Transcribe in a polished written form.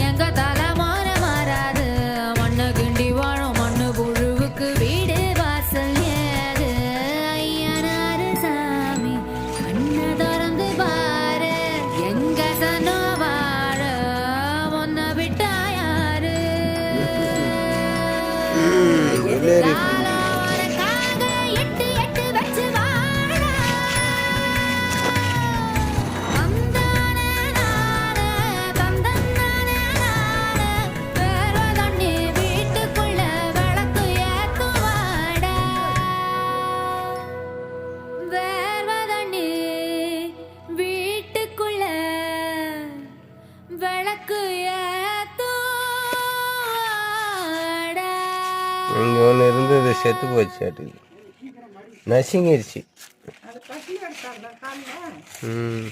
எங்க தலைமாற மாறாது மண்ணு கிண்டி வாழும் மண்ணு புழுவுக்கு வீடு வாசல் ஏது ஐயனாரு சாமி கண்ணை திறந்து பாரு எங்க சனோ வாழ ஒன்ன விட்டா யாரு இங்கே ஒன்று இருந்தது செத்து போச்சு அட்டு நசுங்கிருச்சு ம்